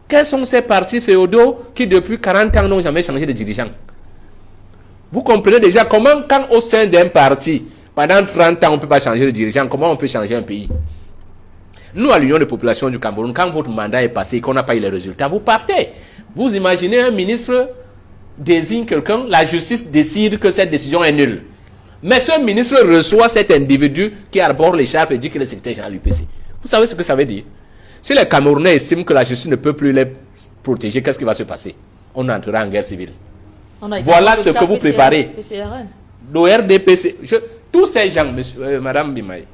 Quels sont ces partis féodaux qui depuis 40 ans n'ont jamais changé de dirigeant? Vous comprenez déjà comment, quand au sein d'un parti, pendant 30 ans, on ne peut pas changer de dirigeant, comment on peut changer un pays? Nous, à l'Union de population du Cameroun, quand votre mandat est passé et qu'on n'a pas eu les résultats, vous partez. Vous imaginez un ministre désigne quelqu'un, la justice décide que cette décision est nulle. Mais ce ministre reçoit cet individu qui arbore l'écharpe et dit qu'il est secrétaire général de l'UPC. Vous savez ce que ça veut dire? Si les Camerounais estiment que la justice ne peut plus les protéger, qu'est-ce qui va se passer? On entrera en guerre civile. Voilà ce que vous préparez. L'ORDPC, tous ces gens, Madame Bimaye,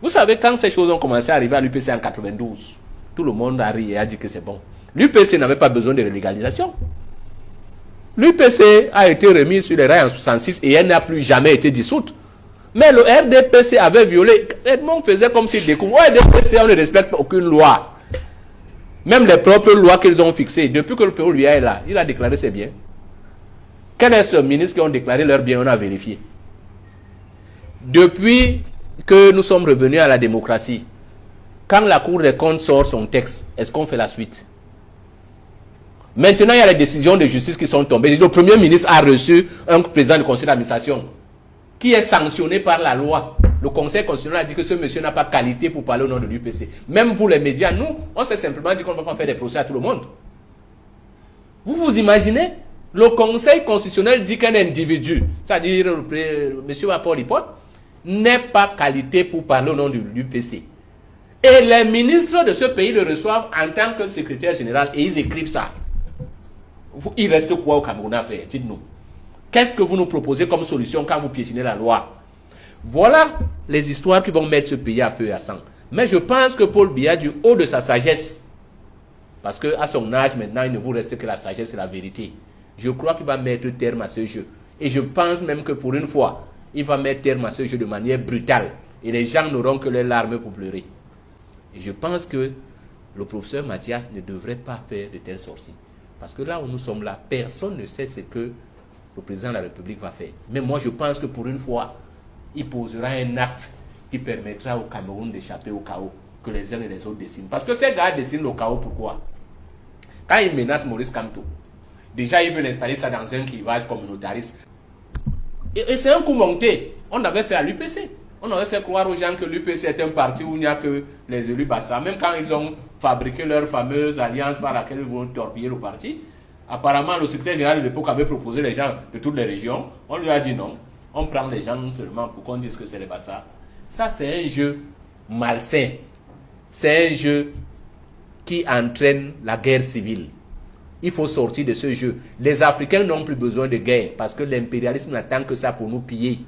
vous savez, quand ces choses ont commencé à arriver à l'UPC en 92, tout le monde a ri et a dit que c'est bon. L'UPC n'avait pas besoin de légalisation. L'UPC a été remise sur les rails en 66 et elle n'a plus jamais été dissoute. Mais le RDPC avait violé. Edmond faisait comme s'il découvrait. Au RDPC, on ne respecte aucune loi. Même les propres lois qu'ils ont fixées. Depuis que le PO lui est là, il a déclaré ses biens. Quel est ce ministre qui ont déclaré leurs biens? On a vérifié. Depuis que nous sommes revenus à la démocratie, quand la Cour des comptes sort son texte, est-ce qu'on fait la suite? Maintenant, il y a les décisions de justice qui sont tombées. Le Premier ministre a reçu un président du conseil d'administration qui est sanctionné par la loi. Le conseil constitutionnel a dit que ce monsieur n'a pas qualité pour parler au nom de l'UPC. Même vous, les médias, nous, on s'est simplement dit qu'on ne va pas faire des procès à tout le monde. Vous vous imaginez? Le conseil constitutionnel dit qu'un individu, c'est-à-dire le monsieur Paul Hippolyte, n'est pas qualité pour parler au nom de l'UPC. Et les ministres de ce pays le reçoivent en tant que secrétaire général et ils écrivent ça. Il reste quoi au Cameroun à faire? Dites-nous. Qu'est-ce que vous nous proposez comme solution quand vous piétinez la loi? Voilà les histoires qui vont mettre ce pays à feu et à sang. Mais je pense que Paul Biya, du haut de sa sagesse, parce qu'à son âge maintenant, il ne vous reste que la sagesse et la vérité. Je crois qu'il va mettre terme à ce jeu. Et je pense même que pour une fois, il va mettre terme à ce jeu de manière brutale. Et les gens n'auront que les larmes pour pleurer. Et je pense que le professeur Mathias ne devrait pas faire de telles sorties. Parce que là où nous sommes là, personne ne sait ce que le président de la République va faire. Mais moi, je pense que pour une fois, il posera un acte qui permettra au Cameroun d'échapper au chaos que les uns et les autres dessinent. Parce que ces gars dessinent le chaos, pourquoi? Quand ils menacent Maurice Kamto, déjà ils veulent installer ça dans un clivage communautariste. Et c'est un coup monté. On avait fait à l'UPC. On avait fait croire aux gens que l'UPC est un parti où il n'y a que les élus Bassa. Même quand ils ont fabriqué leur fameuse alliance par laquelle ils vont torpiller le parti, apparemment le secrétaire général de l'époque avait proposé les gens de toutes les régions. On lui a dit non. On prend les gens seulement pour qu'on dise que c'est les Bassa. Ça, c'est un jeu malsain. C'est un jeu qui entraîne la guerre civile. Il faut sortir de ce jeu. Les Africains n'ont plus besoin de guerre parce que l'impérialisme n'attend que ça pour nous piller.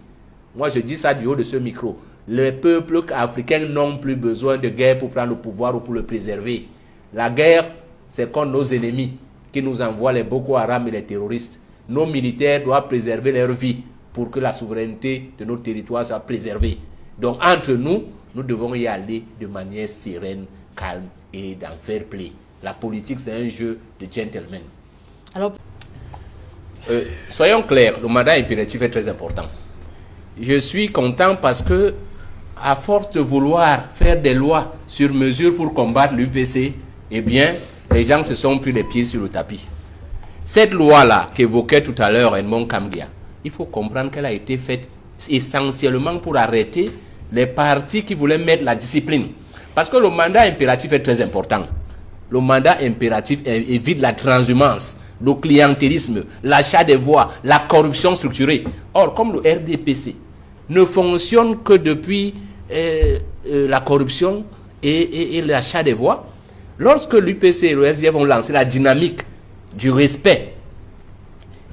Moi, je dis ça du haut de ce micro. Les peuples africains n'ont plus besoin de guerre pour prendre le pouvoir ou pour le préserver. La guerre, c'est contre nos ennemis qui nous envoient les Boko Haram et les terroristes. Nos militaires doivent préserver leur vie pour que la souveraineté de nos territoires soit préservée. Donc, entre nous, nous devons y aller de manière sereine, calme et d'en fair play. La politique, c'est un jeu de gentlemen. Alors, soyons clairs, le mandat impératif est très important. Je suis content parce que, à force de vouloir faire des lois sur mesure pour combattre l'UPC, eh bien, les gens se sont pris les pieds sur le tapis. Cette loi-là qu'évoquait tout à l'heure Edmond Kamgia, il faut comprendre qu'elle a été faite essentiellement pour arrêter les partis qui voulaient mettre la discipline. Parce que le mandat impératif est très important. Le mandat impératif évite la transhumance, le clientélisme, l'achat des voix, la corruption structurée. Or, comme le RDPC ne fonctionne que depuis la corruption et l'achat des voix, lorsque l'UPC et le SDF ont lancé la dynamique du respect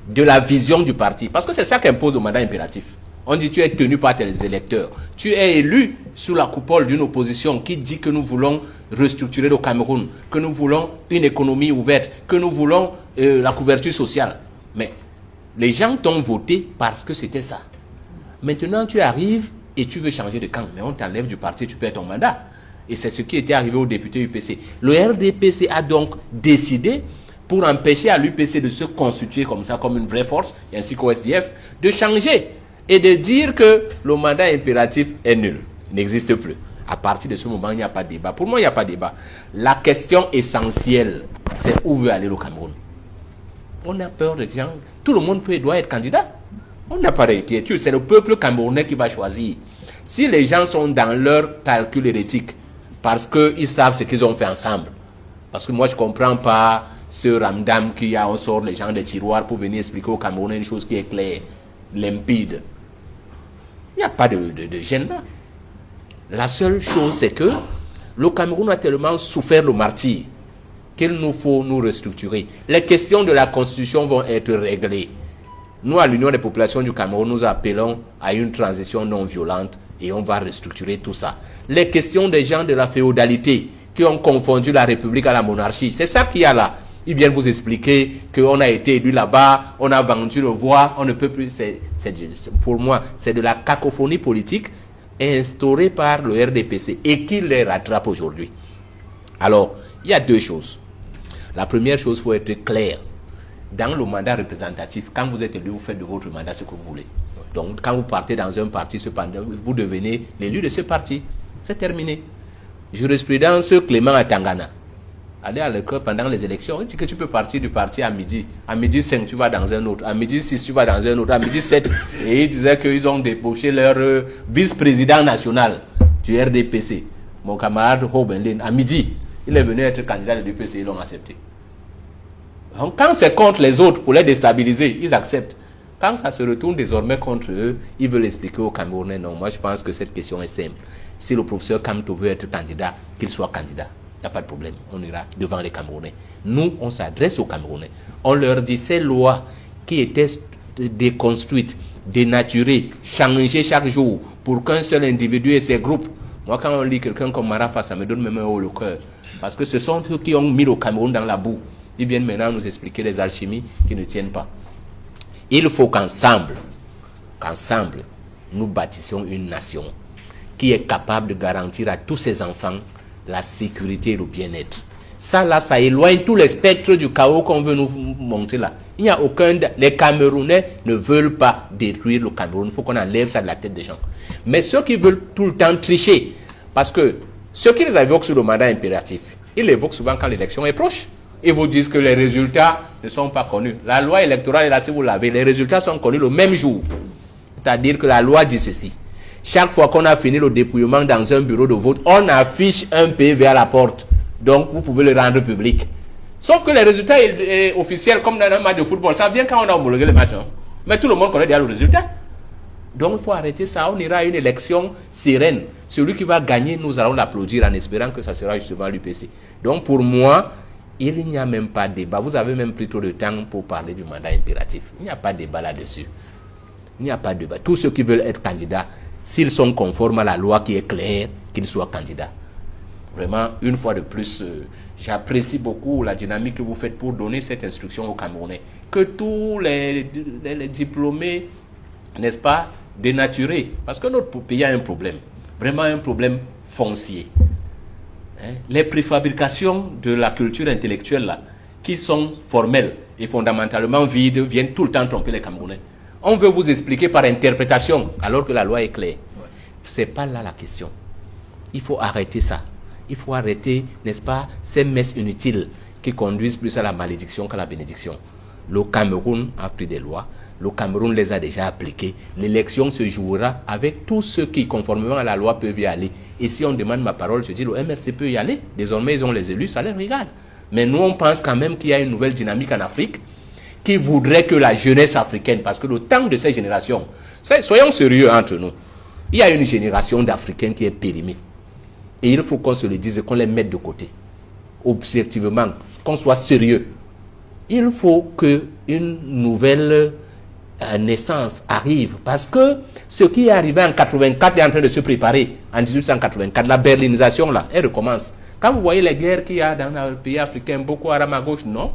de la vision du parti, parce que c'est ça qu'impose le mandat impératif. On dit tu es tenu par tes électeurs. Tu es élu sous la coupole d'une opposition qui dit que nous voulons restructurer le Cameroun, que nous voulons une économie ouverte, que nous voulons la couverture sociale. Mais les gens t'ont voté parce que c'était ça. Maintenant, tu arrives et tu veux changer de camp. Mais on t'enlève du parti, tu perds ton mandat. Et c'est ce qui était arrivé au député UPC. Le RDPC a donc décidé, pour empêcher à l'UPC de se constituer comme ça, comme une vraie force, ainsi qu'au SDF, de changer et de dire que le mandat impératif est nul, n'existe plus. À partir de ce moment, il n'y a pas de débat. Pour moi, il n'y a pas de débat. La question essentielle, c'est où veut aller le Cameroun. On a peur des gens. Tout le monde doit être candidat. On n'a pas d'inquiétude. C'est le peuple camerounais qui va choisir. Si les gens sont dans leur calcul hérétique, parce qu'ils savent ce qu'ils ont fait ensemble, parce que moi je ne comprends pas ce ramdam qui a, on sort les gens des tiroirs pour venir expliquer aux Camerounais une chose qui est claire, limpide. Il n'y a pas de gêne là. La seule chose, c'est que le Cameroun a tellement souffert le martyre qu'il nous faut nous restructurer. Les questions de la Constitution vont être réglées. Nous, à l'Union des populations du Cameroun, nous appelons à une transition non violente et on va restructurer tout ça. Les questions des gens de la féodalité qui ont confondu la République à la monarchie, c'est ça qu'il y a là. Ils viennent vous expliquer qu'on a été élu là-bas, on a vendu le voix, on ne peut plus. Pour moi, c'est de la cacophonie politique instaurée par le RDPC et qui les rattrape aujourd'hui. Alors, il y a deux choses. La première chose, il faut être clair. Dans le mandat représentatif, quand vous êtes élu, vous faites de votre mandat ce que vous voulez. Donc, quand vous partez dans un parti, cependant, vous devenez l'élu de ce parti. C'est terminé. Jurisprudence Clément à Tangana. Allez à l'école pendant les élections, il dit que tu peux partir du parti à midi. À midi 5, tu vas dans un autre. À midi 6, tu vas dans un autre. À midi 7, et ils disaient qu'ils ont débauché leur vice-président national du RDPC, mon camarade Hobenlin. À midi, il est venu être candidat de l'UPC, ils l'ont accepté. Donc, quand c'est contre les autres pour les déstabiliser, ils acceptent. Quand ça se retourne désormais contre eux, ils veulent expliquer aux Camerounais. Non, moi je pense que cette question est simple. Si le professeur Kamto veut être candidat, qu'il soit candidat. Il n'y a pas de problème. On ira devant les Camerounais. Nous, on s'adresse aux Camerounais. On leur dit ces lois qui étaient déconstruites, dénaturées, changées chaque jour pour qu'un seul individu et ses groupes. Moi, quand on lit quelqu'un comme Marafa, ça me donne même haut le cœur. Parce que ce sont ceux qui ont mis le Cameroun dans la boue. Ils viennent maintenant nous expliquer les alchimies qui ne tiennent pas. Il faut qu'ensemble, nous bâtissions une nation qui est capable de garantir à tous ses enfants la sécurité et le bien-être. Ça, là, ça éloigne tout le spectre du chaos qu'on veut nous montrer là. Il n'y a aucun... Les Camerounais ne veulent pas détruire le Cameroun. Il faut qu'on enlève ça de la tête des gens. Mais ceux qui veulent tout le temps tricher, parce que ceux qui les évoquent sur le mandat impératif, ils l'évoquent souvent quand l'élection est proche. Ils vous disent que les résultats ne sont pas connus. La loi électorale est là, si vous l'avez, les résultats sont connus le même jour. C'est-à-dire que la loi dit ceci. Chaque fois qu'on a fini le dépouillement dans un bureau de vote, on affiche un PV à la porte. Donc, vous pouvez le rendre public. Sauf que les résultats officiels, comme dans un match de football, ça vient quand on a homologué le match. Hein. Mais tout le monde connaît déjà le résultat. Donc, il faut arrêter ça. On ira à une élection sereine. Celui qui va gagner, nous allons l'applaudir en espérant que ça sera justement l'UPC. Donc, pour moi, il n'y a même pas de débat. Vous avez même pris trop de temps pour parler du mandat impératif. Il n'y a pas de débat là-dessus. Il n'y a pas de débat. Tous ceux qui veulent être candidats, s'ils sont conformes à la loi qui est claire, qu'ils soient candidats. Vraiment, une fois de plus, j'apprécie beaucoup la dynamique que vous faites pour donner cette instruction aux Camerounais. Que tous les diplômés, n'est-ce pas, dénaturés. Parce que notre pays a un problème. Vraiment un problème foncier. Hein? Les préfabrications de la culture intellectuelle, là, qui sont formelles et fondamentalement vides, viennent tout le temps tromper les Camerounais. On veut vous expliquer par interprétation, alors que la loi est claire. Ce n'est pas là la question. Il faut arrêter ça. Il faut arrêter, n'est-ce pas, ces messes inutiles qui conduisent plus à la malédiction qu'à la bénédiction. Le Cameroun a pris des lois. Le Cameroun les a déjà appliquées. L'élection se jouera avec tous ceux qui, conformément à la loi, peuvent y aller. Et si on demande ma parole, je dis, le MRC peut y aller. Désormais, ils ont les élus, ça les regarde. Mais nous, on pense quand même qu'il y a une nouvelle dynamique en Afrique qui voudrait que la jeunesse africaine, parce que le temps de ces générations, soyons sérieux entre nous, il y a une génération d'Africains qui est périmée. Et il faut qu'on se le dise, qu'on les mette de côté. Objectivement, qu'on soit sérieux. Il faut qu'une nouvelle naissance arrive. Parce que ce qui est arrivé en 84 est en train de se préparer. En 1884, la berlinisation, là, elle recommence. Quand vous voyez les guerres qu'il y a dans les pays africains, Boko Haram à gauche, non.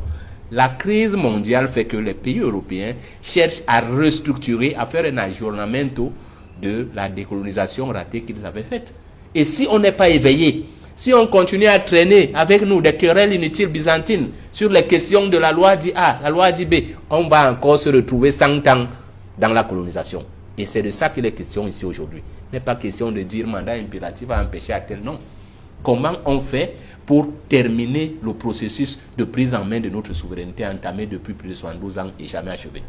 La crise mondiale fait que les pays européens cherchent à restructurer, à faire un aggiornamento de la décolonisation ratée qu'ils avaient faite. Et si on n'est pas éveillé, si on continue à traîner avec nous des querelles inutiles byzantines sur les questions de la loi dit A, la loi dit B, on va encore se retrouver 100 ans dans la colonisation. Et c'est de ça qu'il est question ici aujourd'hui. Il n'est pas question de dire mandat impératif à empêcher à tel, non. Comment on fait pour terminer le processus de prise en main de notre souveraineté entamé depuis plus de 72 ans et jamais achevé?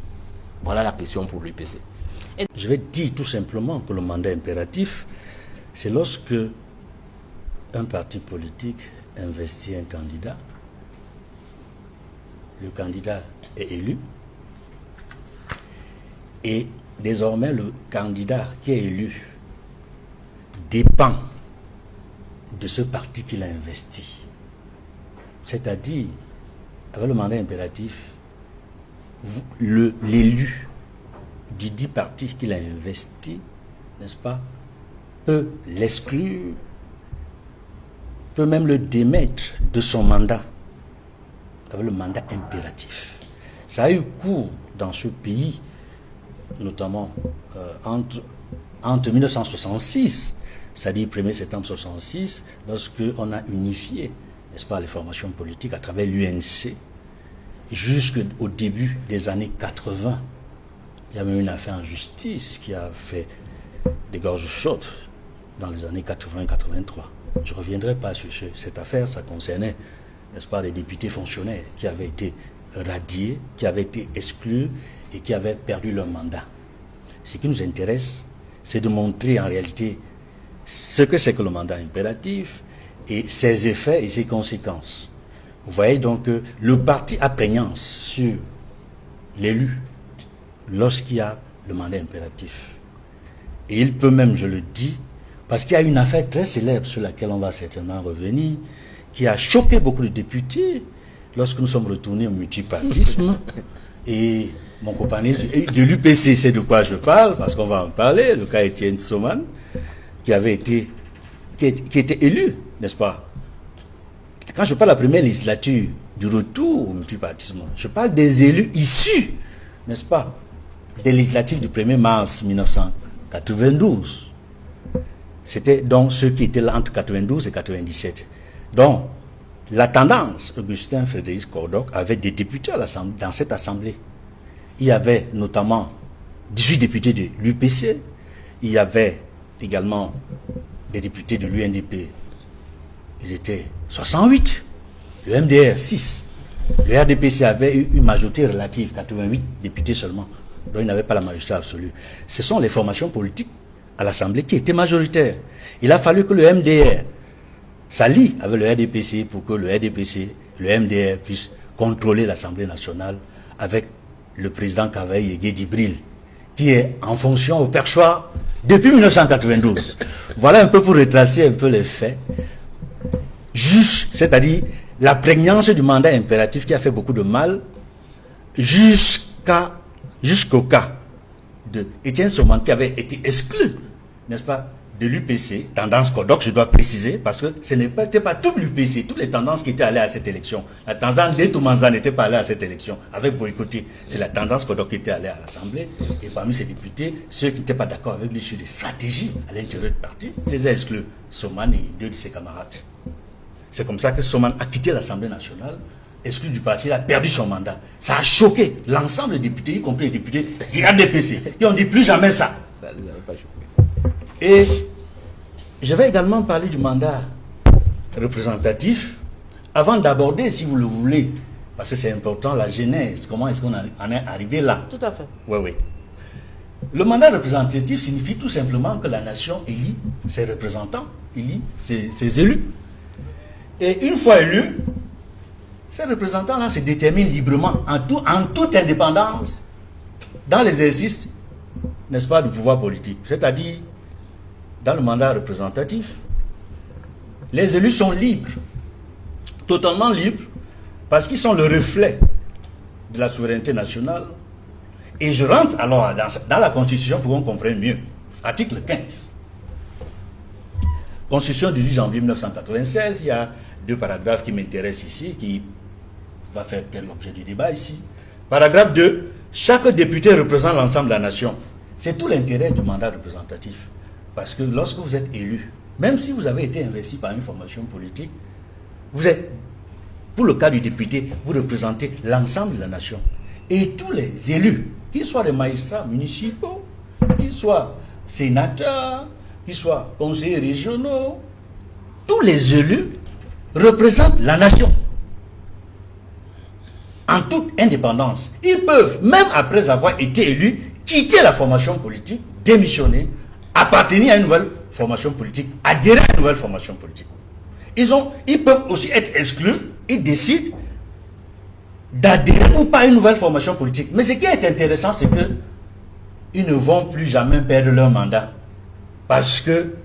Voilà la question pour l'UPC. Je vais dire tout simplement que le mandat impératif, c'est lorsque un parti politique investit un candidat, le candidat est élu, et désormais le candidat qui est élu dépend de ce parti qu'il a investi. C'est-à-dire, avec le mandat impératif, l'élu du dit parti qu'il a investi, n'est-ce pas, peut l'exclure, peut même le démettre de son mandat, avec le mandat impératif. Ça a eu cours dans ce pays, notamment entre 1966, c'est-à-dire 1er septembre 1966, lorsqu'on a unifié, n'est-ce pas, les formations politiques à travers l'UNC, jusqu'au début des années 80. Il y a même une affaire en justice qui a fait des gorges chaudes dans les années 80-83. Je ne reviendrai pas sur cette affaire, ça concernait, n'est-ce pas, des députés fonctionnaires qui avaient été radiés, qui avaient été exclus et qui avaient perdu leur mandat. Ce qui nous intéresse, c'est de montrer en réalité ce que c'est que le mandat impératif et ses effets et ses conséquences. Vous voyez donc que le parti a prégnance sur l'élu lorsqu'il y a le mandat impératif. Et il peut même, je le dis, parce qu'il y a une affaire très célèbre sur laquelle on va certainement revenir, qui a choqué beaucoup de députés lorsque nous sommes retournés au multipartisme. Et mon compagnon de l'UPC, c'est de quoi je parle, parce qu'on va en parler, le cas Étienne Soman, qui était élu, n'est-ce pas? Quand je parle de la première législature du retour au multipartisme, je parle des élus issus, n'est-ce pas, des législatives du 1er mars 1992. C'était donc ceux qui étaient là entre 92 et 97. Donc, la tendance, Augustin Frédéric Cordoc avait des députés dans cette assemblée. Il y avait notamment 18 députés de l'UPC, il y avait également des députés de l'UNDP. Ils étaient 68, le MDR 6. Le RDPC avait eu une majorité relative, 88 députés seulement, donc il n'avait pas la majorité absolue. Ce sont les formations politiques à l'Assemblée qui étaient majoritaires. Il a fallu que le MDR s'allie avec le RDPC pour que le RDPC, le MDR puissent contrôler l'Assemblée nationale avec le président Cavaillé Yégué Djibril, qui est en fonction au perchoir depuis 1992. Voilà un peu pour retracer un peu les faits. C'est-à-dire la prégnance du mandat impératif qui a fait beaucoup de mal jusqu'au cas de Étienne Soman qui avait été exclu, n'est-ce pas, de l'UPC, tendance Kodok, je dois préciser, parce que ce n'était pas tout l'UPC, toutes les tendances qui étaient allées à cette élection. La tendance d'Etoumanza n'était pas allée à cette élection, avec boycotté. C'est la tendance Kodok qui était allée à l'Assemblée, et parmi ces députés, ceux qui n'étaient pas d'accord avec lui sur des stratégies à l'intérieur du parti, il les a exclus, Soman et 2 de ses camarades. C'est comme ça que Soman a quitté l'Assemblée nationale, exclu du parti, il a perdu son mandat. Ça a choqué l'ensemble des députés, y compris les députés du RDPC, qui ont dit plus jamais ça. Ça ne les avait pas choqués. Et je vais également parler du mandat représentatif, avant d'aborder, si vous le voulez, parce que c'est important, la genèse, comment est-ce qu'on en est arrivé là. Tout à fait. Oui, oui. Le mandat représentatif signifie tout simplement que la nation élit ses représentants, élit ses élus. Et une fois élus, ces représentants-là se déterminent librement, en toute indépendance, dans l'exercice, n'est-ce pas, du pouvoir politique. C'est-à-dire, dans le mandat représentatif, les élus sont libres, totalement libres, parce qu'ils sont le reflet de la souveraineté nationale. Et je rentre alors dans la Constitution pour qu'on comprenne mieux. Article 15. Constitution du 18 janvier 1996, il y a 2 paragraphes qui m'intéressent ici, qui va faire l'objet du débat ici. Paragraphe 2, chaque député représente l'ensemble de la nation. C'est tout l'intérêt du mandat représentatif. Parce que lorsque vous êtes élu, même si vous avez été investi par une formation politique, vous êtes, pour le cas du député, vous représentez l'ensemble de la nation. Et tous les élus, qu'ils soient des magistrats municipaux, qu'ils soient sénateurs, qu'ils soient conseillers régionaux, tous les élus représentent la nation. En toute indépendance. Ils peuvent, même après avoir été élus, quitter la formation politique, démissionner, appartenir à une nouvelle formation politique, adhérer à une nouvelle formation politique. Ils peuvent aussi être exclus, ils décident d'adhérer ou pas à une nouvelle formation politique. Mais ce qui est intéressant, c'est que ils ne vont plus jamais perdre leur mandat. Parce que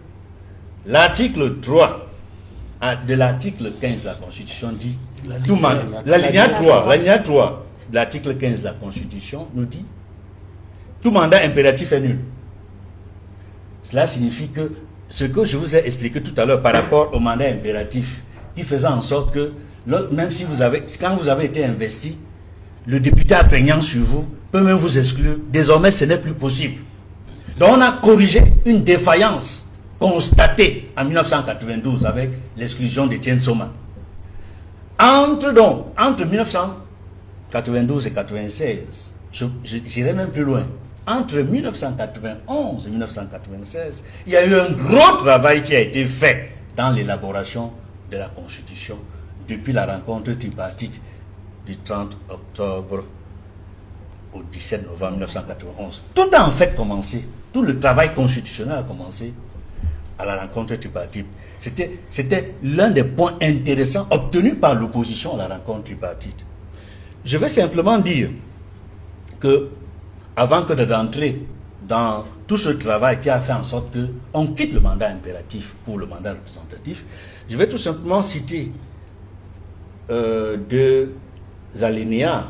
l'article 3 de l'article 15 de la Constitution dit, l'alinéa 3 de l'article 15 de la Constitution nous dit, tout mandat impératif est nul. Cela signifie que ce que je vous ai expliqué tout à l'heure par rapport au mandat impératif, qui faisait en sorte que, même si quand vous avez été investi, le député apprégnant sur vous peut même vous exclure. Désormais, ce n'est plus possible. Donc, on a corrigé une défaillance constatée en 1992 avec l'exclusion d'Étienne Soma. Entre 1992 et 1996, j'irai même plus loin. Entre 1991 et 1996, il y a eu un gros travail qui a été fait dans l'élaboration de la Constitution depuis la rencontre tripartite du 30 octobre au 17 novembre 1991. Tout a en fait commencé, tout le travail constitutionnel a commencé à la rencontre tripartite. C'était l'un des points intéressants obtenus par l'opposition à la rencontre tripartite. Je vais simplement dire que, avant que d'entrer dans tout ce travail qui a fait en sorte qu'on quitte le mandat impératif pour le mandat représentatif, je vais tout simplement citer deux alinéas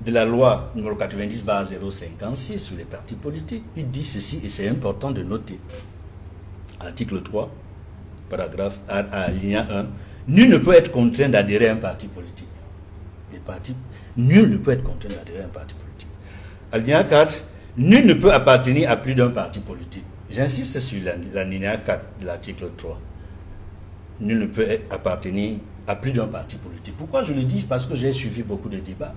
de la loi numéro 90/056 sur les partis politiques. Il dit ceci, et c'est important de noter. Article 3, paragraphe alinéa 1. Nul ne peut être contraint d'adhérer à un parti politique. Nul ne peut être contraint d'adhérer à un parti politique. Alinéa 4. Nul ne peut appartenir à plus d'un parti politique. J'insiste sur l'alinéa 4 de l'article 3. Nul ne peut appartenir à plus d'un parti politique. Pourquoi je le dis? Parce que j'ai suivi beaucoup de débats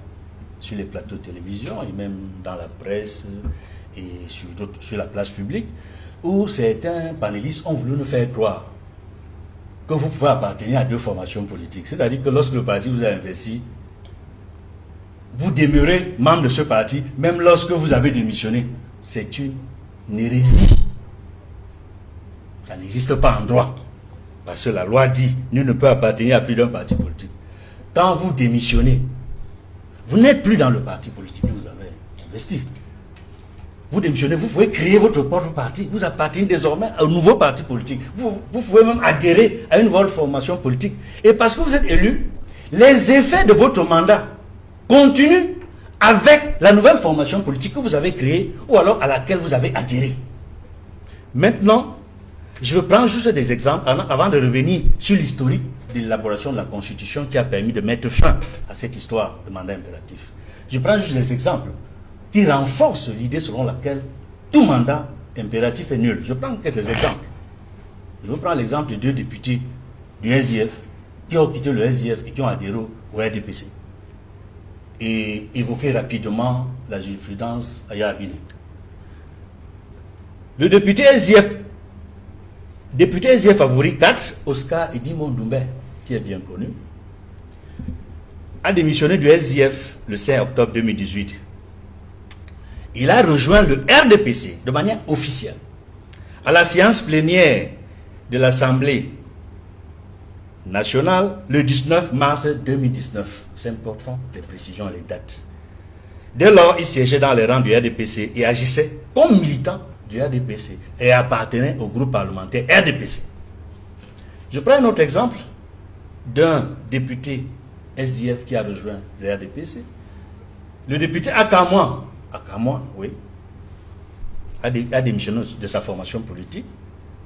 sur les plateaux de télévision et même dans la presse et sur la place publique, où certains panélistes ont voulu nous faire croire que vous pouvez appartenir à deux formations politiques. C'est-à-dire que lorsque le parti vous a investi, vous demeurez membre de ce parti, même lorsque vous avez démissionné. C'est une hérésie. Ça n'existe pas en droit. Parce que la loi dit, nul ne peut appartenir à plus d'un parti politique. Quand vous démissionnez, vous n'êtes plus dans le parti politique que vous avez investi. Vous démissionnez, vous pouvez créer votre propre parti. Vous appartenez désormais à un nouveau parti politique. Vous pouvez même adhérer à une nouvelle formation politique. Et parce que vous êtes élu, les effets de votre mandat continuent avec la nouvelle formation politique que vous avez créée ou alors à laquelle vous avez adhéré. Maintenant, je vais prendre juste des exemples avant de revenir sur l'historique de l'élaboration de la Constitution qui a permis de mettre fin à cette histoire de mandat impératif. Je prends juste des exemples qui renforcent l'idée selon laquelle tout mandat impératif est nul. Je prends quelques exemples. Je prends l'exemple de deux députés du SIF qui ont quitté le SIF et qui ont adhéré au RDPC. Et évoquer rapidement la jurisprudence Aya Abine. Le député SIF favori 4, Oscar Edimon Doumbé, qui est bien connu, a démissionné du SIF le 5 octobre 2018. Il a rejoint le RDPC de manière officielle à la séance plénière de l'Assemblée nationale le 19 mars 2019. C'est important, les précisions et les dates. Dès lors, il siégeait dans les rangs du RDPC et agissait comme militant du RDPC et appartenait au groupe parlementaire RDPC. Je prends un autre exemple d'un député SDF qui a rejoint le RDPC. Le député Akamwa, oui, a démissionné de sa formation politique.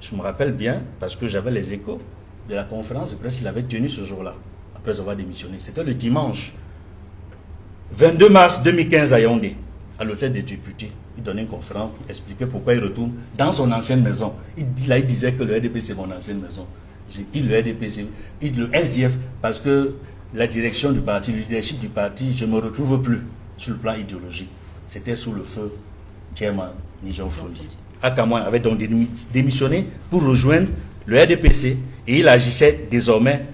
Je me rappelle bien parce que j'avais les échos de la conférence de presse qu'il avait tenue ce jour-là, après avoir démissionné. C'était le dimanche 22 mars 2015 à Yaoundé, à l'hôtel des députés. Il donnait une conférence pour expliquer pourquoi il retourne dans son ancienne maison. Il disait que le RDP c'est mon ancienne maison. J'ai dit le RDP, le SDF, parce que la direction du parti, le leadership du parti, je ne me retrouve plus sur le plan idéologique. C'était sous le feu Chairman Nijon Fondi. Akamwa avait donc démissionné pour rejoindre le RDPC et il agissait désormais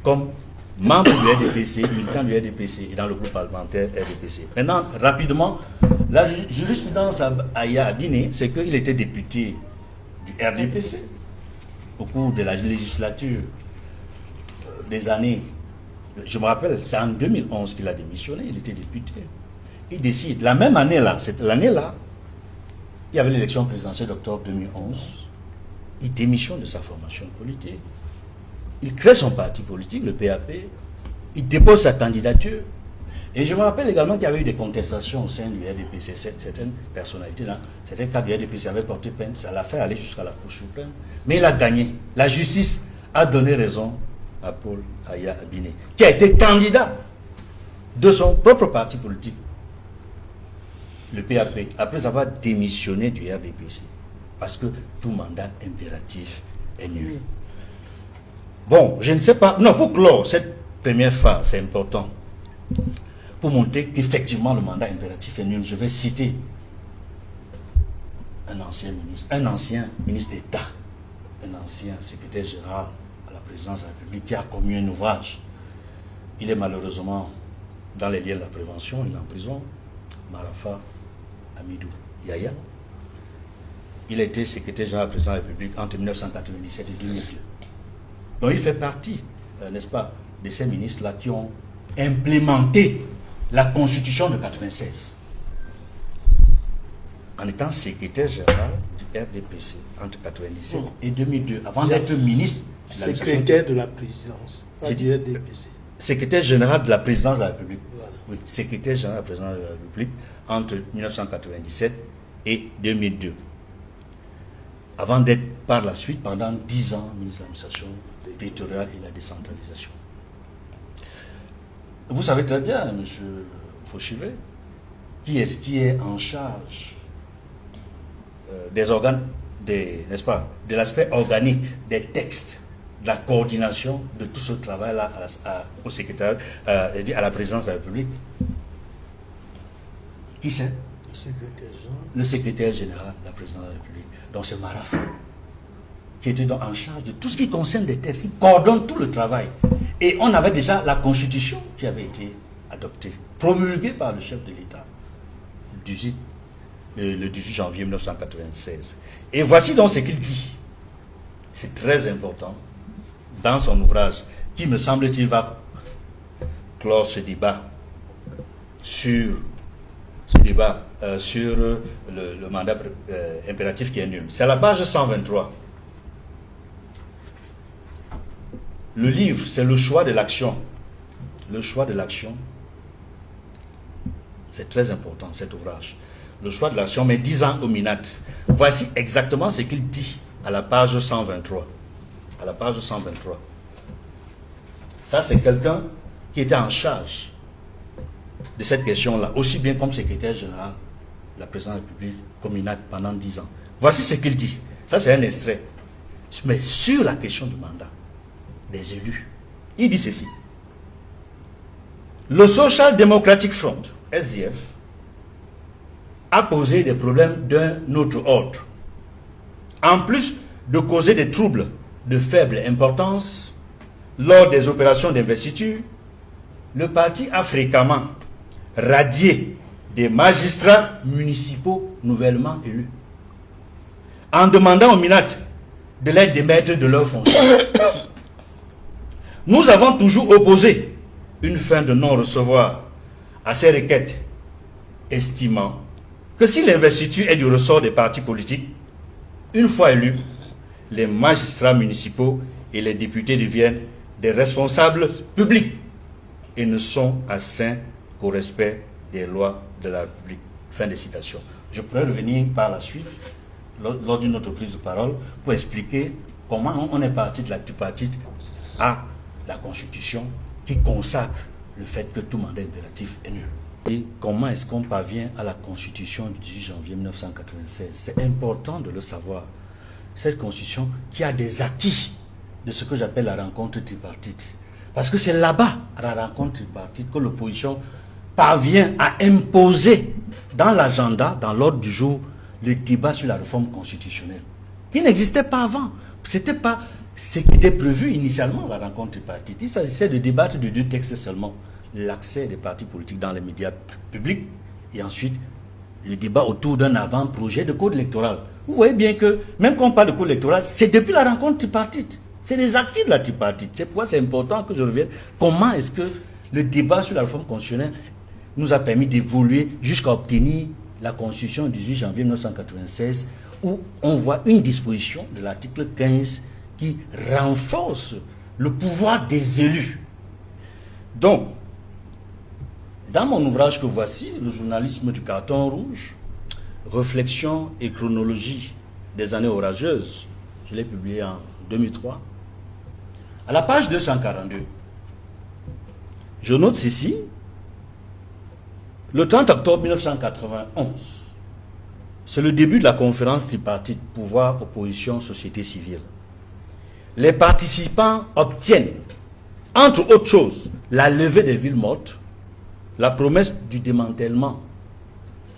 comme membre du RDPC, militant du RDPC et dans le groupe parlementaire RDPC. Maintenant, rapidement, la jurisprudence à Aya Abine, c'est qu'il était député du RDPC au cours de la législature des années. Je me rappelle, c'est en 2011 qu'il a démissionné, il était député. Il décide, la même année-là, cette l'année-là, il y avait l'élection présidentielle d'octobre 2011, il démissionne de sa formation politique. Il crée son parti politique, le PAP, il dépose sa candidature. Et je me rappelle également qu'il y avait eu des contestations au sein du RDPC. Certaines personnalités, certains cadres du RDPC avaient porté plainte, ça l'a fait aller jusqu'à la Cour suprême. Mais il a gagné. La justice a donné raison à Paul Aya Abine, qui a été candidat de son propre parti politique, le PAP, après avoir démissionné du RDPC. Parce que tout mandat impératif est nul. Bon, je ne sais pas. Non, pour clore cette première phase, c'est important. Pour montrer qu'effectivement le mandat impératif est nul, je vais citer un ancien ministre d'État, un ancien secrétaire général à la présidence de la République qui a commis un ouvrage. Il est malheureusement dans les liens de la prévention, il est en prison, Marafa Amidou Yaya. Il a été secrétaire général à la présidence de la République entre 1997 et 2002. Donc il fait partie, n'est-ce pas, de ces ministres-là qui ont implémenté la Constitution de 1996 en étant secrétaire général du RDPC entre 1997 et 2002, avant d'être ministre de la secrétaire de la présidence, pas du RDPC. Secrétaire général de la présidence de la République. Voilà. Oui, secrétaire général de la présidence de la République entre 1997 et 2002. Avant d'être par la suite, pendant 10 ans, ministre de l'administration territoriale et la décentralisation. Vous savez très bien, M. Fauchivet, qui est en charge des organes, n'est-ce pas, de l'aspect organique des textes, de la coordination de tout ce travail-là au secrétaire, à la présidence de la République. Qui c'est? Le secrétaire général de la présidence de la République. Donc c'est Marafa, qui était donc en charge de tout ce qui concerne des textes, qui coordonne tout le travail. Et on avait déjà la Constitution qui avait été adoptée, promulguée par le chef de l'État le 18 janvier 1996. Et voici donc ce qu'il dit. C'est très important dans son ouvrage, qui me semble-t-il va clore ce débat sur le mandat impératif qui est nul. C'est à la page 123. Le livre, c'est le choix de l'action. Le choix de l'action, c'est très important, cet ouvrage. Le choix de l'action, mais 10 ans au MINAT. Voici exactement ce qu'il dit à la page 123. À la page 123. Ça, c'est quelqu'un qui était en charge de cette question-là, aussi bien comme secrétaire général de la présidence de la République qu'au MINAT pendant 10 ans. Voici ce qu'il dit. Ça, c'est un extrait. Mais sur la question du mandat des élus, il dit ceci. Le Social Democratic Front, SDF, a posé des problèmes d'un autre ordre. En plus de causer des troubles de faible importance lors des opérations d'investiture, le parti a fréquemment radié des magistrats municipaux nouvellement élus, en demandant au MINAT de les démettre de leurs fonctions. Nous avons toujours opposé une fin de non-recevoir à ces requêtes, estimant que si l'investiture est du ressort des partis politiques, une fois élus, les magistrats municipaux et les députés deviennent des responsables publics et ne sont astreints qu'au respect des lois de la République. Fin de citation. Je pourrais revenir par la suite, lors d'une autre prise de parole, pour expliquer comment on est parti de la tripartite à la Constitution qui consacre le fait que tout mandat impératif est nul. Et comment est-ce qu'on parvient à la Constitution du 18 janvier 1996? C'est important de le savoir. Cette Constitution qui a des acquis de ce que j'appelle la rencontre tripartite. Parce que c'est là-bas, à la rencontre tripartite, que l'opposition parvient à imposer dans l'agenda, dans l'ordre du jour, le débat sur la réforme constitutionnelle, qui n'existait pas avant. C'était pas ce qui était prévu initialement à la rencontre tripartite. Il s'agissait de débattre de 2 textes seulement. L'accès des partis politiques dans les médias publics et ensuite le débat autour d'un avant-projet de code électoral. Vous voyez bien que, même quand on parle de code électoral, c'est depuis la rencontre tripartite. C'est des acquis de la tripartite. C'est pourquoi c'est important que je revienne. Comment est-ce que le débat sur la réforme constitutionnelle nous a permis d'évoluer jusqu'à obtenir la Constitution du 18 janvier 1996, où on voit une disposition de l'article 15 qui renforce le pouvoir des élus. Donc, dans mon ouvrage que voici, le journalisme du carton rouge, réflexion et chronologie des années orageuses, je l'ai publié en 2003, à la page 242, je note ceci: le 30 octobre 1991, c'est le début de la conférence tripartite pouvoir, opposition, société civile. Les participants obtiennent, entre autres choses, la levée des villes mortes, la promesse du démantèlement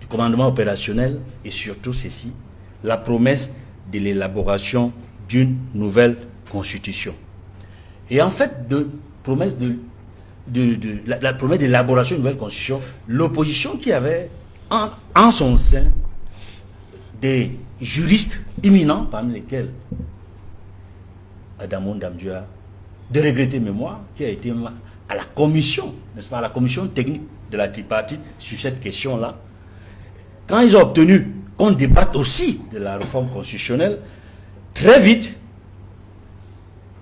du commandement opérationnel et surtout ceci, la promesse de l'élaboration d'une nouvelle constitution. Et en fait, la promesse d'élaboration d'une nouvelle constitution, l'opposition qui avait en son sein des juristes éminents, parmi lesquels Adamon Damdjoua, de regretter mémoire, qui a été à la commission, n'est-ce pas, à la commission technique de la tripartite sur cette question-là. Quand ils ont obtenu qu'on débatte aussi de la réforme constitutionnelle, très vite,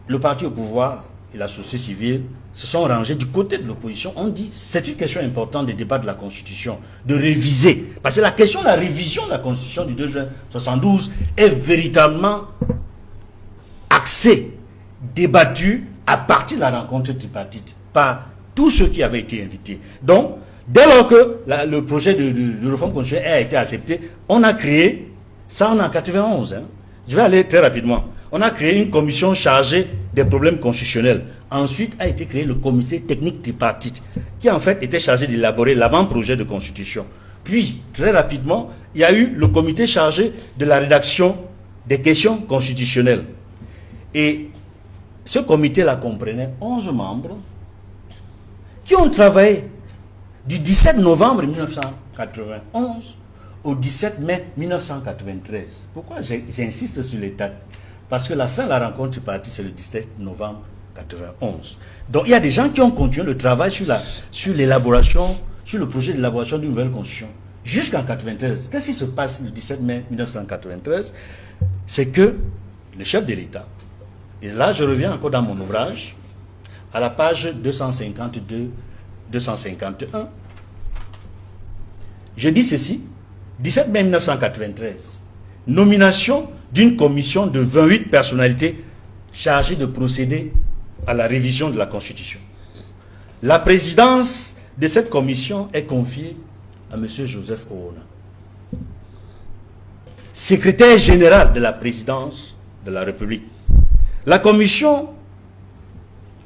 le parti au pouvoir et la société civile se sont rangés du côté de l'opposition. On dit c'est une question importante de débat de la Constitution, de réviser. Parce que la question de la révision de la Constitution du 2 juin 1972 est véritablement axée, débattue à partir de la rencontre tripartite par tous ceux qui avaient été invités. Donc, dès lors que le projet de réforme constitutionnelle a été accepté, on a créé, ça on est en 91, hein. Je vais aller très rapidement. On a créé une commission chargée des problèmes constitutionnels. Ensuite a été créé le comité technique tripartite, qui en fait était chargé d'élaborer l'avant-projet de constitution. Puis, très rapidement, il y a eu le comité chargé de la rédaction des questions constitutionnelles. Et ce comité-là comprenait 11 membres qui ont travaillé du 17 novembre 1991 au 17 mai 1993. Pourquoi j'insiste sur les dates? Parce que la fin de la rencontre tripartite, c'est le 17 novembre 1991. Donc il y a des gens qui ont continué le travail sur l'élaboration, sur le projet d'élaboration d'une nouvelle constitution jusqu'en 1993. Qu'est-ce qui se passe le 17 mai 1993? C'est que le chef de l'État, et là je reviens encore dans mon ouvrage, à la page 252-251, je dis ceci: 17 mai 1993, nomination d'une commission de 28 personnalités chargées de procéder à la révision de la Constitution. La présidence de cette commission est confiée à M. Joseph Oona, secrétaire général de la présidence de la République. La commission,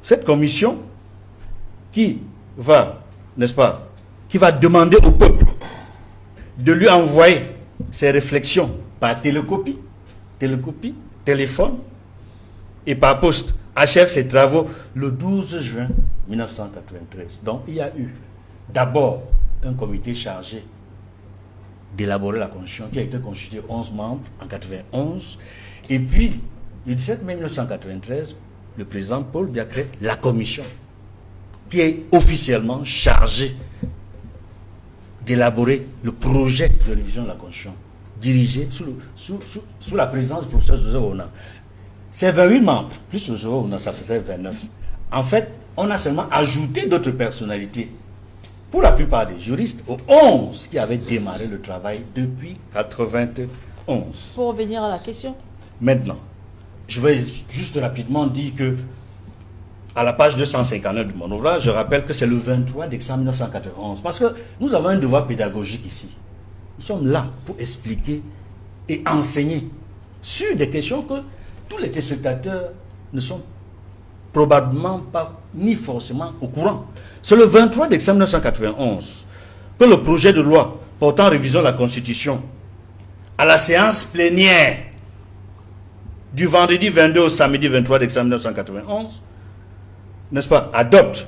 cette commission qui va, n'est-ce pas, qui va demander au peuple de lui envoyer ses réflexions par téléphone et par poste, achève ses travaux le 12 juin 1993. Donc il y a eu d'abord un comité chargé d'élaborer la Constitution qui a été constitué 11 membres en 1991. Et puis, le 17 mai 1993, le président Paul Biya crée la commission qui est officiellement chargée d'élaborer le projet de révision de la Constitution, dirigé sous la présidence du professeur Joseph Oona. C'est 28 membres, plus le Joseph Oona, ça faisait 29. En fait, on a seulement ajouté d'autres personnalités, pour la plupart des juristes, aux 11 qui avaient démarré le travail depuis 1991. Pour revenir à la question. Maintenant, je vais juste rapidement dire que, à la page 259 de mon ouvrage, je rappelle que c'est le 23 décembre 1991. Parce que nous avons un devoir pédagogique ici. Nous sommes là pour expliquer et enseigner sur des questions que tous les téléspectateurs ne sont probablement pas ni forcément au courant. C'est le 23 décembre 1991 que le projet de loi portant révision de la Constitution à la séance plénière du vendredi 22 au samedi 23 décembre 1991, n'est-ce pas, adopte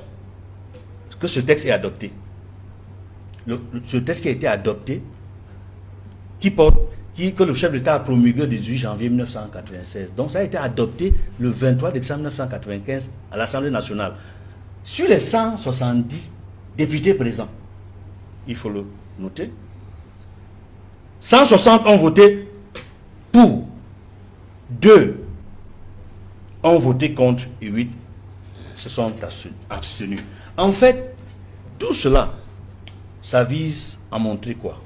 que ce texte est adopté. Ce texte qui a été adopté, que le chef d'État a promulgué le 18 janvier 1996. Donc ça a été adopté le 23 décembre 1995 à l'Assemblée nationale. Sur les 170 députés présents, il faut le noter, 160 ont voté pour, 2 ont voté contre et 8 se sont abstenus. En fait, tout cela, ça vise à montrer quoi?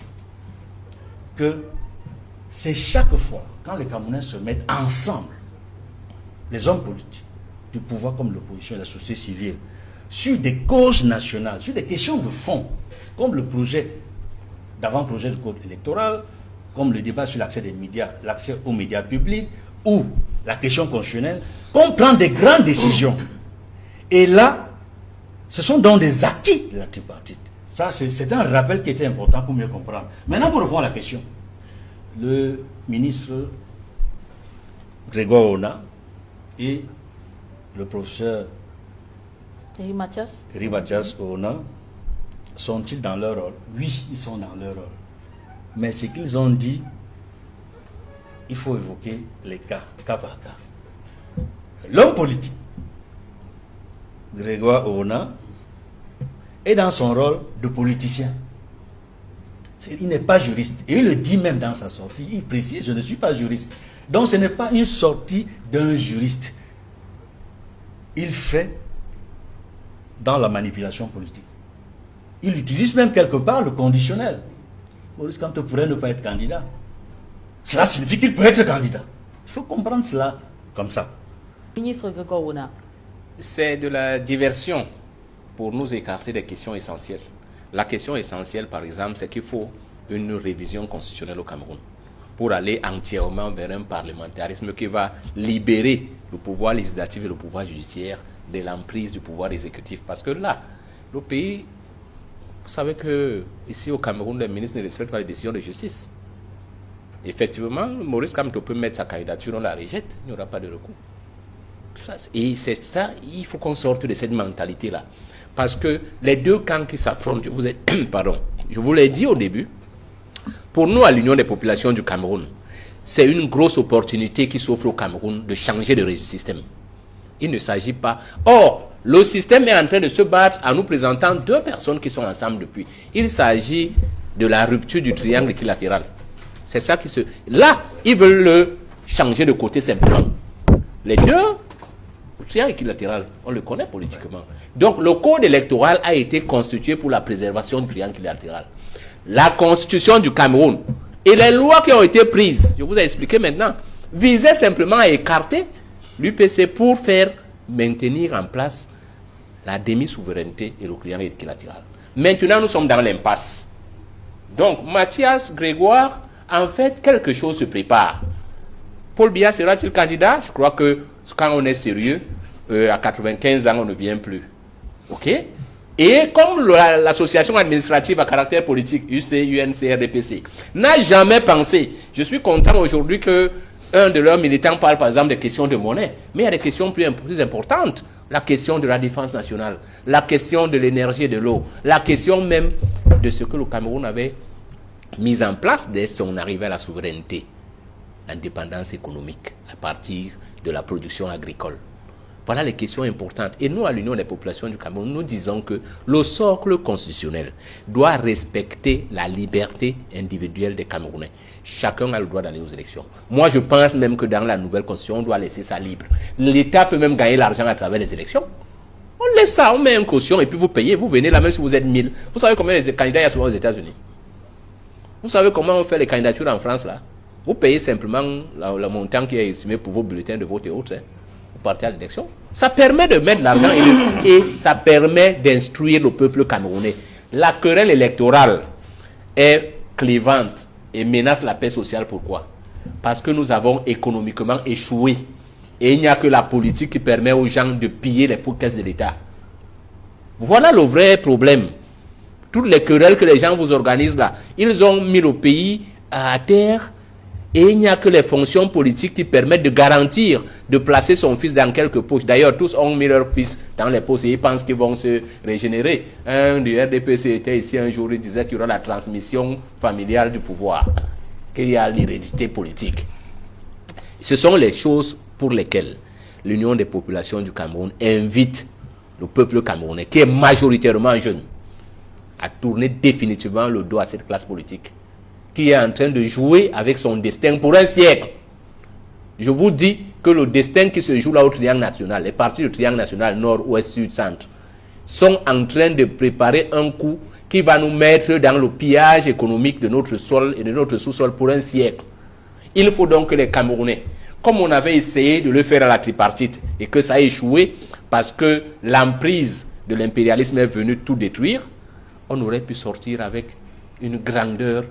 Que c'est chaque fois, quand les Camerounais se mettent ensemble, les hommes politiques, du pouvoir comme l'opposition et la société civile, sur des causes nationales, sur des questions de fond, comme le projet d'avant-projet de code électoral, comme le débat sur l'accès des médias, l'accès aux médias publics, ou la question constitutionnelle, qu'on prend des grandes décisions. Et là, ce sont donc des acquis de la tripartite. Ça, c'est un rappel qui était important pour mieux comprendre. Maintenant, pour répondre à la question, le ministre Grégoire Ona et le professeur Eri Mathias Ona sont-ils dans leur rôle? Oui, ils sont dans leur rôle. Mais ce qu'ils ont dit, il faut évoquer les cas par cas. L'homme politique, Grégoire Ona, est dans son rôle de politicien. Il n'est pas juriste. Et il le dit même dans sa sortie. Il précise, je ne suis pas juriste. Donc ce n'est pas une sortie d'un juriste. Il fait dans la manipulation politique. Il utilise même quelque part le conditionnel. Maurice Kamto pourrait ne pas être candidat. Cela signifie qu'il peut être candidat. Il faut comprendre cela comme ça. Ministre Grégoire Ona. C'est de la diversion pour nous écarter des questions essentielles. La question essentielle, par exemple, c'est qu'il faut une révision constitutionnelle au Cameroun pour aller entièrement vers un parlementarisme qui va libérer le pouvoir législatif et le pouvoir judiciaire de l'emprise du pouvoir exécutif. Parce que là, le pays, vous savez que ici au Cameroun, les ministres ne respectent pas les décisions de justice. Effectivement, Maurice Kamto peut mettre sa candidature, on la rejette, il n'y aura pas de recours. Et c'est ça, il faut qu'on sorte de cette mentalité-là. Parce que les deux camps qui s'affrontent, je vous l'ai dit au début, pour nous à l'Union des populations du Cameroun, c'est une grosse opportunité qui s'offre au Cameroun de changer de système. Il ne s'agit pas... Or, le système est en train de se battre en nous présentant deux personnes qui sont ensemble depuis. Il s'agit de la rupture du triangle équilatéral. C'est ça qui se... Là, ils veulent le changer de côté simplement. Les deux... Le triangle équilatéral, on le connaît politiquement. Donc, le code électoral a été constitué pour la préservation du triangle équilatéral. La constitution du Cameroun et les lois qui ont été prises, je vous ai expliqué maintenant, visaient simplement à écarter l'UPC pour faire maintenir en place la demi-souveraineté et le triangle équilatéral. Maintenant, nous sommes dans l'impasse. Donc, Mathias Grégoire, en fait, quelque chose se prépare. Paul Biya sera-t-il candidat? Je crois que quand on est sérieux, à 95 ans, on ne vient plus. OK? Et comme l'association administrative à caractère politique, UC, UNC, RDPC, n'a jamais pensé, je suis content aujourd'hui que un de leurs militants parle par exemple des questions de monnaie, mais il y a des questions plus importantes. La question de la défense nationale, la question de l'énergie et de l'eau, la question même de ce que le Cameroun avait mis en place dès son arrivée à la souveraineté, l'indépendance économique à partir de la production agricole. Voilà les questions importantes. Et nous, à l'Union des populations du Cameroun, nous disons que le socle constitutionnel doit respecter la liberté individuelle des Camerounais. Chacun a le droit d'aller aux élections. Moi, je pense même que dans la nouvelle constitution, on doit laisser ça libre. L'État peut même gagner l'argent à travers les élections. On laisse ça, on met une caution et puis vous payez. Vous venez là, même si vous êtes 1000. Vous savez combien de candidats il y a souvent aux États-Unis? Vous savez comment on fait les candidatures en France là? Vous payez simplement le montant qui est estimé pour vos bulletins de vote et autres. Vous partez à l'élection. Ça permet de mettre l'argent et ça permet d'instruire le peuple camerounais. La querelle électorale est clivante et menace la paix sociale. Pourquoi? Parce que nous avons économiquement échoué. Et il n'y a que la politique qui permet aux gens de piller les caisses de l'État. Voilà le vrai problème. Toutes les querelles que les gens vous organisent là, ils ont mis le pays à terre Et il n'y a que les fonctions politiques qui permettent de garantir de placer son fils dans quelques poches. D'ailleurs, tous ont mis leur fils dans les poches et ils pensent qu'ils vont se régénérer. Un du RDPC était ici un jour, il disait qu'il y aura la transmission familiale du pouvoir, qu'il y a l'hérédité politique. Ce sont les choses pour lesquelles l'Union des populations du Cameroun invite le peuple camerounais, qui est majoritairement jeune, à tourner définitivement le dos à cette classe politique, qui est en train de jouer avec son destin pour un siècle. Je vous dis que le destin qui se joue là au triangle national, les partis du triangle national, nord, ouest, sud, centre, sont en train de préparer un coup qui va nous mettre dans le pillage économique de notre sol et de notre sous-sol pour un siècle. Il faut donc que les Camerounais, comme on avait essayé de le faire à la tripartite et que ça a échoué parce que l'emprise de l'impérialisme est venue tout détruire, on aurait pu sortir avec une grandeur